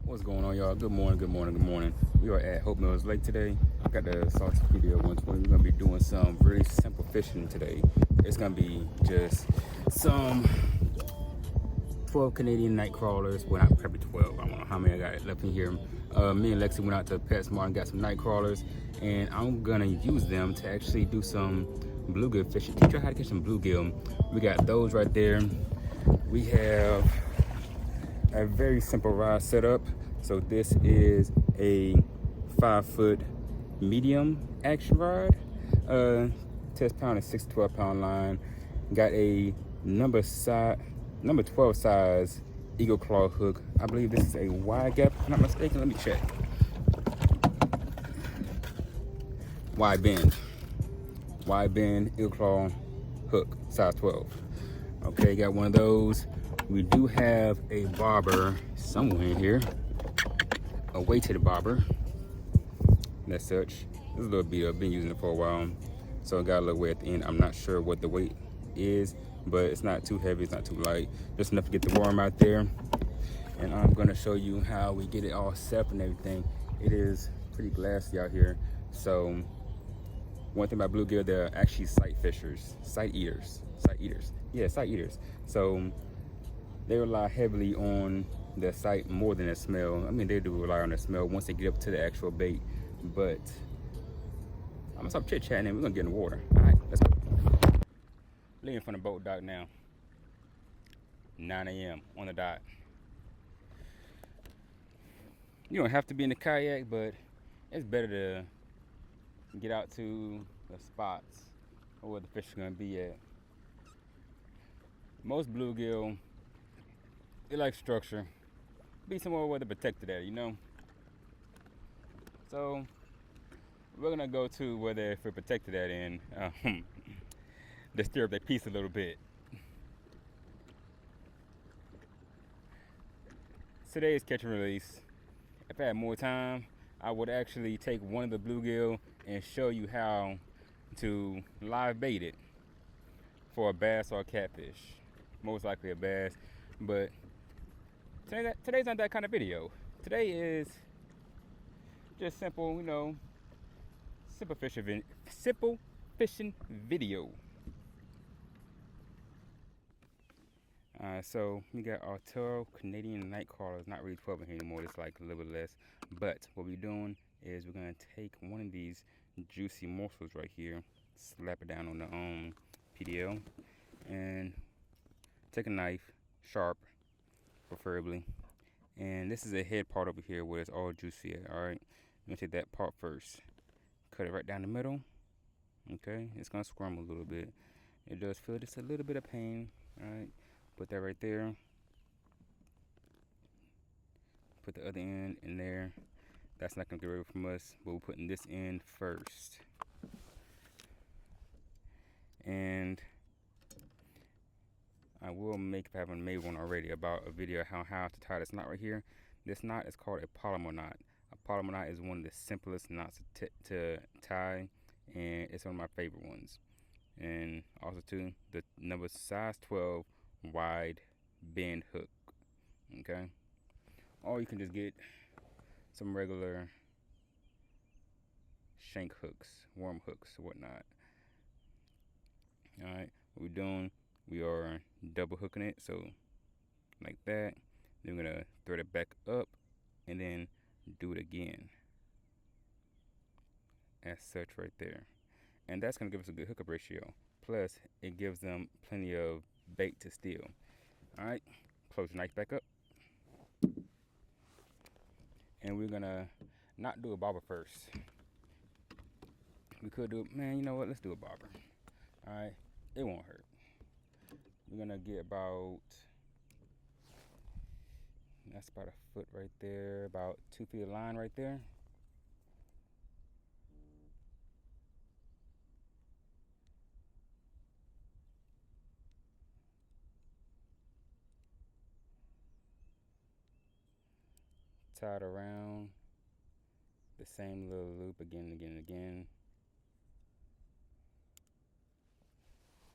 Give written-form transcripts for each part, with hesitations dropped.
What's going on, y'all? Good morning, good morning, good morning. We are at Hope Mills Lake today. I got the Salty PDL 120. We're going to be doing some really simple fishing today. It's going to be just some 12 Canadian night crawlers. Well, not probably 12. I don't know how many I got left in here. Me and Lexi went out to PetSmart and got some night crawlers. And I'm going to use them to actually do some bluegill fishing. Teach you how to catch some bluegill. We got those right there. We have a very simple rod setup. So this is a 5-foot medium action rod, test pound is 6 to 12 pound line. Got a number 12 size eagle claw hook. I believe this is a wide gap, if I'm not mistaken. Let me check. Wide bend eagle claw hook, size 12. Okay, got one of those. We do have a bobber somewhere in here, a weighted bobber. As such, this is a little beat up. Been using it for a while, so I got a little weight at the end. I'm not sure what the weight is, but it's not too heavy, it's not too light, just enough to get the worm out there. And I'm gonna show you how we get it all set up and everything. It is pretty glassy out here, so one thing about bluegill, they're actually sight fishers, sight eaters. So they rely heavily on their sight more than their smell. I mean, they do rely on their smell once they get up to the actual bait. But I'm gonna stop chit chatting and we're gonna get in the water. All right, let's go. Leaving from the boat dock now. 9 a.m. on the dot. You don't have to be in the kayak, but it's better to get out to the spots or where the fish are gonna be at. Most bluegill, they like structure. Be somewhere where they're protected at, you know? So we're gonna go to where they're protected at and disturb their peace a little bit. Today's catch and release. If I had more time, I would actually take one of the bluegill and show you how to live bait it for a bass or a catfish. Most likely a bass, but today's not that kind of video. Today is just simple, you know, simple fishing video. So we got our 12 Canadian night crawlers. Not really 12 in here anymore. It's like a little bit less. But what we're doing is we're gonna take one of these juicy morsels right here, slap it down on the PDL, and take a knife, sharp, preferably. And this is a head part over here where it's all juicy at. All right, I'm gonna take that part first. Cut it right down the middle. Okay, it's gonna squirm a little bit. It does feel just a little bit of pain. All right, put that right there. Put the other end in there. That's not gonna get rid from us, but we're putting this in first. And I will make, if I haven't made one already, about a video how to tie this knot right here. This knot is called a polymer knot. A polymer knot is one of the simplest knots to tie, and it's one of my favorite ones. And also too, the number size 12 wide bend hook. Okay, or you can just get some regular shank hooks, worm hooks, whatnot. All right, what we're doing, we are double hooking it, so like that. Then we're gonna thread it back up and then do it again as such right there. And that's gonna give us a good hookup ratio. Plus, it gives them plenty of bait to steal. All right, close your knife back up. And we're gonna not do a bobber first. We could do, man, you know what, let's do a bobber. All right, it won't hurt. We're gonna get about, that's about a foot right there, about 2 feet of line right there. Tie it around the same little loop again and again and again.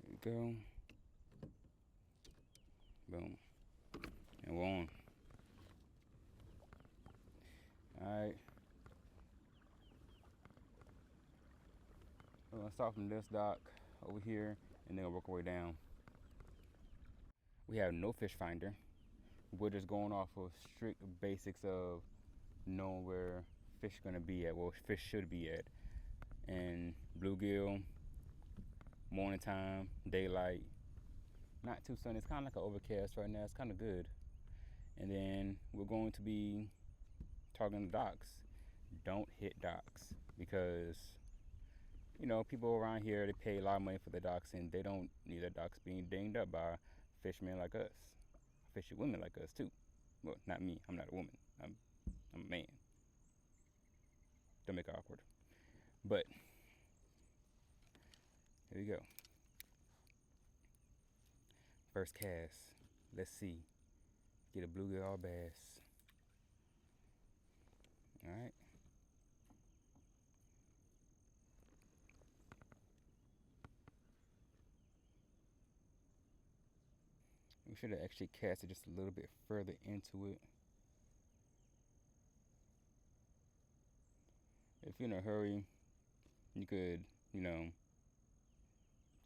There we go. Boom. And we're on. start from this dock over here and then work our way down. We have no fish finder. We're just going off of strict basics of knowing where fish are gonna be at, well, fish should be at. And bluegill, morning time, daylight, not too sunny. It's kind of like an overcast right now. It's kind of good. And then we're going to be targeting the docks. Don't hit docks because, you know, people around here, they pay a lot of money for the docks and they don't need their docks being dinged up by fishermen like us, fishy women like us too. Well, not me. I'm not a woman. I'm a man. Don't make it awkward. But here we go. First cast. Let's see. Get a bluegill or bass. All right. We should have actually cast it just a little bit further into it. If you're in a hurry, you could, you know,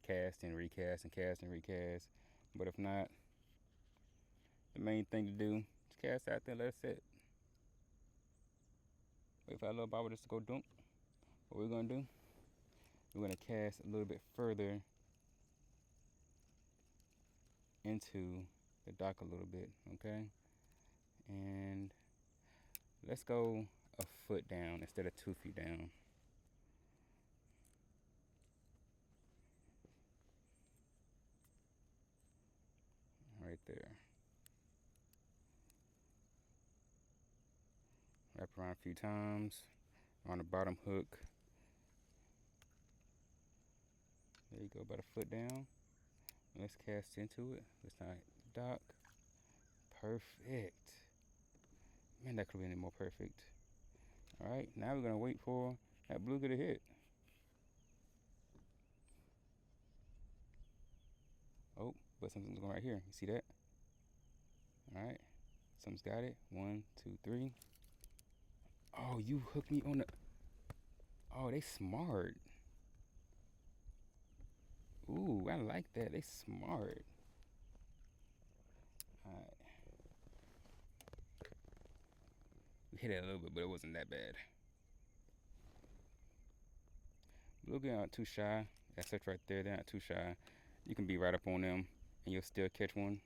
cast and recast and cast and recast. But if not, the main thing to do is cast out there and let it sit. Wait for that little bobber just to go dump. What we're gonna do, we're gonna cast a little bit further into the dock a little bit, okay? And let's go a foot down instead of 2 feet down. Right there. Wrap around a few times on the bottom hook. There you go, about a foot down. Let's cast into it. Let's not dock. Perfect. Man, that could be any more perfect. All right, now we're gonna wait for that bluegill to hit. Oh, but something's going right here. You see that? All right, something's got it. 1, 2, 3. Oh, you hooked me on the. Oh, they smart. Ooh, I like that. They smart. All right. We hit it a little bit, but it wasn't that bad. Bluegill aren't too shy. That's it right there. They're not too shy. You can be right up on them, and you'll still catch one.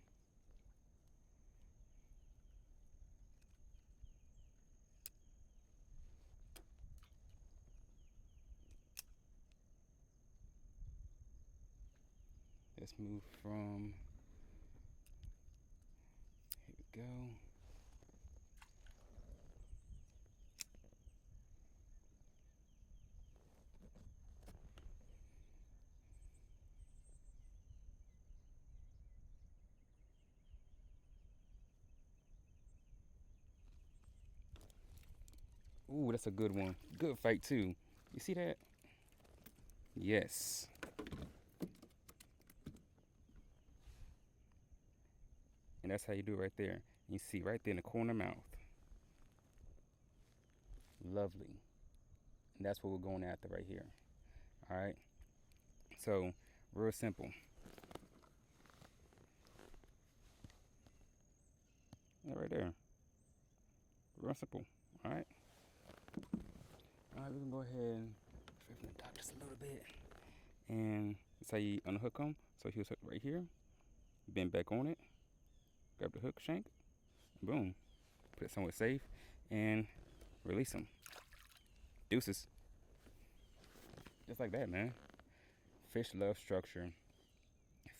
Let's move from. Here we go. Ooh, that's a good one. Good fight too. You see that? Yes. And that's how you do it right there. You see right there in the corner mouth. Lovely. And that's what we're going after right here. All right. So, real simple. Yeah, right there. Real simple. All right. All right, we can go ahead and straighten the dock just a little bit. And that's how you unhook them. So he'll hook right here. Bend back on it. Grab the hook shank. Boom. Put it somewhere safe. And release them. Deuces. Just like that, man. Fish love structure.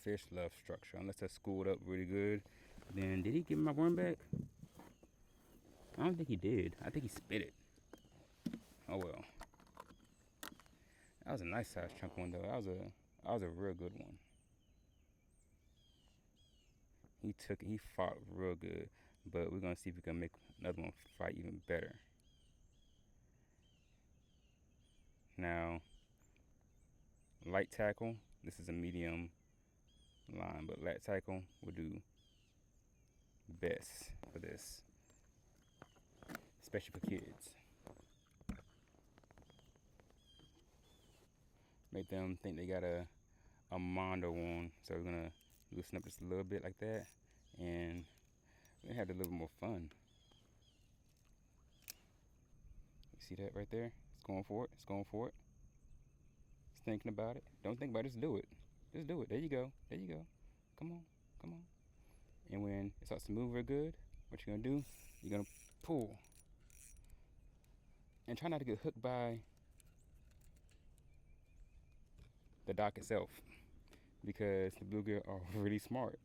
Fish love structure. Unless they're schooled up really good. Then, did he give me my worm back? I don't think he did. I think he spit it. Oh well. That was a nice size chunk one though. That was a real good one. He fought real good. But we're gonna see if we can make another one fight even better. Now, light tackle. This is a medium line, but light tackle will do best for this, especially for kids. make them think they got a mondo on. So we're gonna loosen up just a little bit like that, and we're gonna have a little more fun. You see that right there? It's going for it. It's going for it. It's thinking about it. Don't think about it. Just do it. Just do it. There you go. There you go. Come on. Come on. And when it starts to move real good, what you're gonna do? You're gonna pull. And try not to get hooked by the dock itself, because the bluegill are really smart.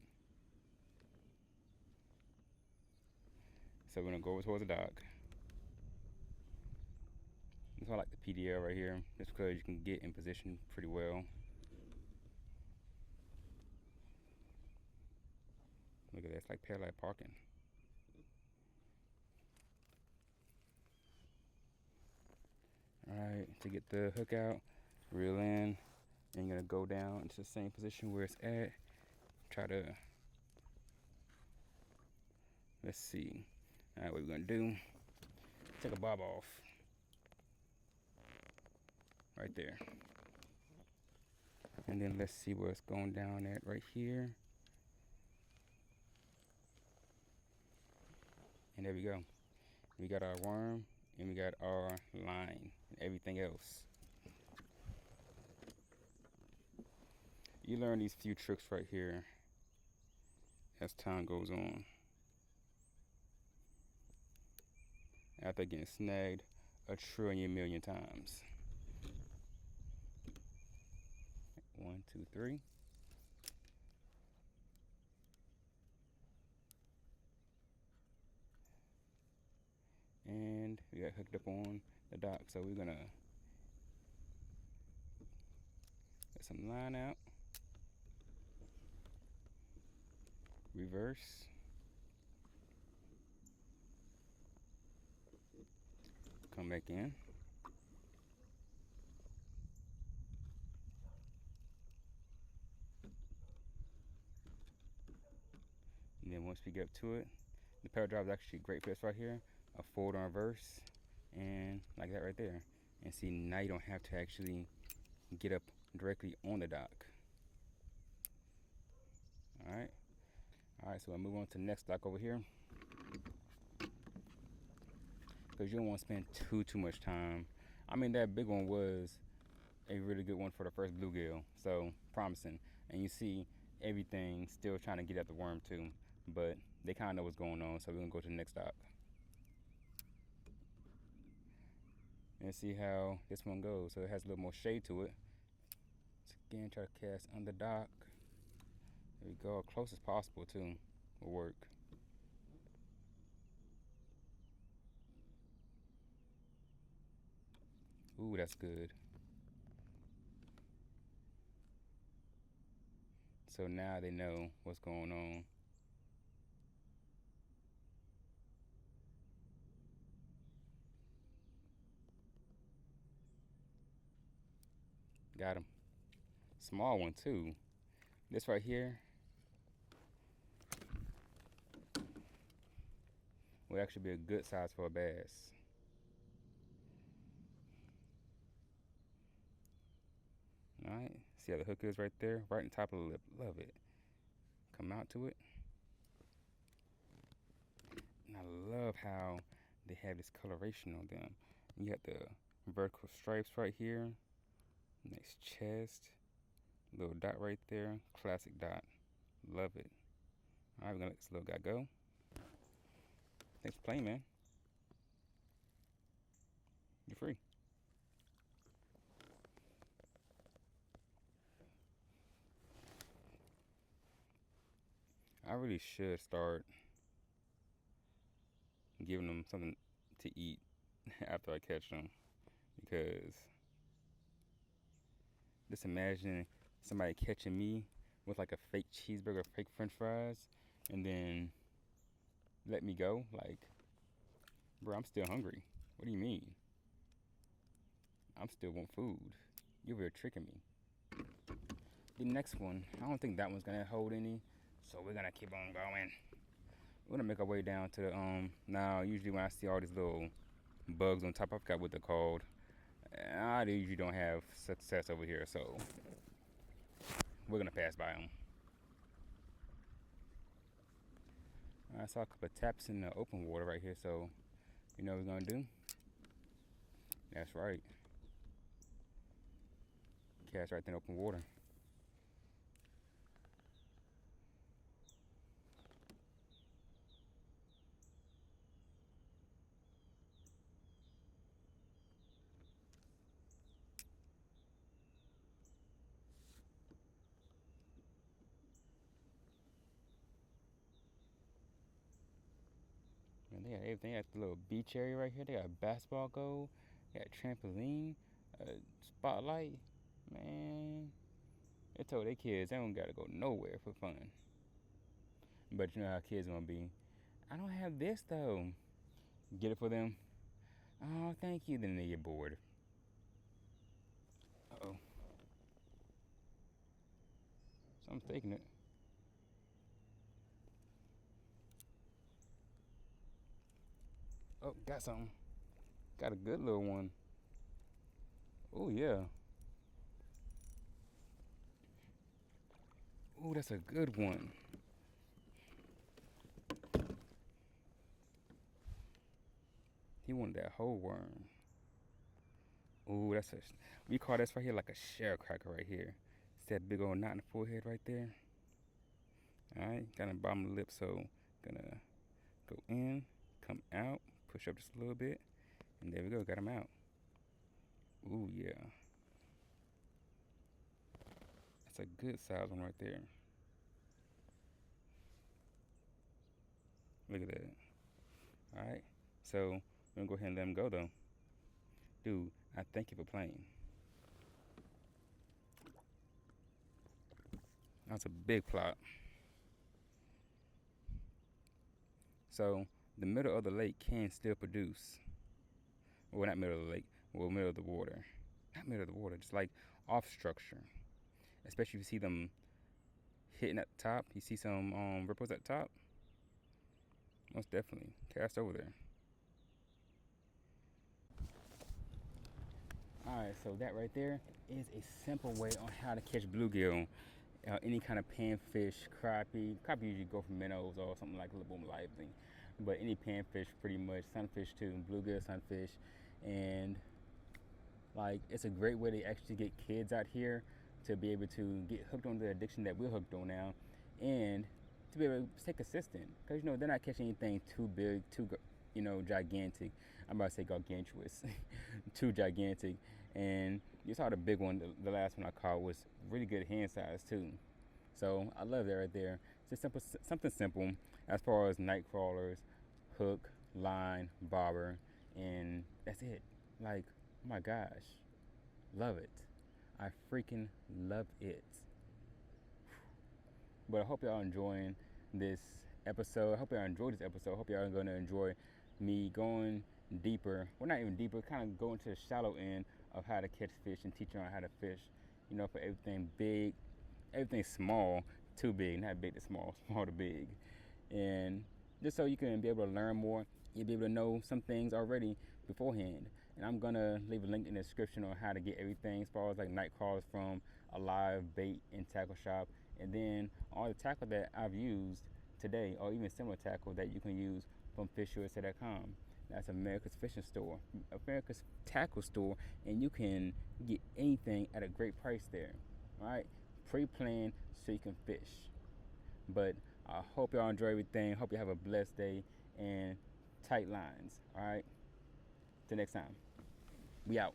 So we're gonna go over towards the dock. That's why I like the PDL right here, just because you can get in position pretty well. Look at that, it's like parallel parking. Alright, to get the hook out, reel in, and you're gonna go down into the same position where it's at. Try to, let's see. Alright, what we're gonna do, take a bob off. Right there. And then let's see where it's going down at right here. And there we go. We got our worm and we got our line and everything else. You learn these few tricks right here as time goes on. After getting snagged a trillion million times. 1, 2, 3. And we got hooked up on the dock, so we're gonna get some line out, reverse, come back in, and then once we get up to it, the power drive is actually great for this right here. A forward and reverse, and like that right there. And see, now you don't have to actually get up directly on the dock. Alright, so I'll move on to the next dock over here, because you don't want to spend too much time. I mean, that big one was a really good one for the first bluegill, so promising. And you see everything still trying to get at the worm too, but they kind of know what's going on, so we're gonna go to the next dock and see how this one goes. So it has a little more shade to it. So again, try to cast on the dock. There we go, close as possible too will work. Ooh, that's good. So now they know what's going on. Got him. Small one too. This right here will actually be a good size for a bass. Alright, see how the hook is right there? Right on top of the lip. Love it. Come out to it. And I love how they have this coloration on them. You got the vertical stripes right here. Nice chest. Little dot right there. Classic dot. Love it. Alright, we're gonna let this little guy go. Thanks for playing, man. You're free. I really should start giving them something to eat after I catch them, because just imagine somebody catching me with like a fake cheeseburger, fake french fries, and then let me go. Like, bro, I'm still hungry. What do you mean? I'm still want food. You're really tricking me. The next one, I don't think that one's gonna hold any, so we're gonna keep on going. We're gonna make our way down to the now usually when I see all these little bugs on top, I forgot what they're called. I usually don't have success over here, so we're gonna pass by them. I saw a couple of taps in the open water right here, so you know what we're gonna do? That's right. Cast right in open water. Man, they got everything. They got the little beach area right here. They got a basketball goal. They got a trampoline, a spotlight. Man, they told their kids they don't gotta go nowhere for fun. But you know how kids gonna be. I don't have this though. Get it for them. Oh, thank you. Then they get bored. Uh-oh. Someone's taking it. Oh, got something. Got a good little one. Oh, yeah. Oh, that's a good one. He wanted that whole worm. Oh, we call this right here like a sharecracker right here. It's that big old knot in the forehead right there. Alright, got on the bottom of the lip, so gonna go in, come out, push up just a little bit, and there we go, got him out. Ooh, yeah. That's a good size one right there. Look at that. Alright, so we're gonna go ahead and let him go though. Dude, I thank you for playing. That's a big plot. So the middle of the lake can still produce. Well, not middle of the lake. Well, middle of the water. Not middle of the water. Just like off structure. Especially if you see them hitting at the top. You see some ripples at the top. Most definitely. Cast over there. Alright, so that right there is a simple way on how to catch bluegill. Any kind of panfish, crappie. Crappie usually go for minnows or something like a little more lively. But any panfish pretty much, sunfish too, bluegill, sunfish. And like it's a great way to actually get kids out here to be able to get hooked on the addiction that we're hooked on now, and to be able to stay consistent. Because you know they're not catching anything too big, too gigantic. I'm about to say gargantuous, too gigantic. And you saw the big one, the last one I caught was really good hand size too. So I love that right there. Just simple, something simple as far as night crawlers, hook, line, bobber, and that's it. Like, oh my gosh, love it. I freaking love it. But I hope y'all enjoying this episode. I hope y'all enjoyed this episode. I hope y'all are going to enjoy me going deeper. Well, not even deeper, kind of going to the shallow end of how to catch fish and teach you how to fish. You know, for everything big, everything small, too big, not big to small, small to big. And just so you can be able to learn more, you'll be able to know some things already beforehand. And I'm gonna leave a link in the description on how to get everything as far as like night crawlers from a live bait and tackle shop, and then all the tackle that I've used today, or even similar tackle that you can use from fishusa.com. That's America's fishing store, America's tackle store, and you can get anything at a great price there. All right, pre-planned so you can fish. But I hope y'all enjoy everything. Hope you have a blessed day and tight lines. All right. Till next time. We out.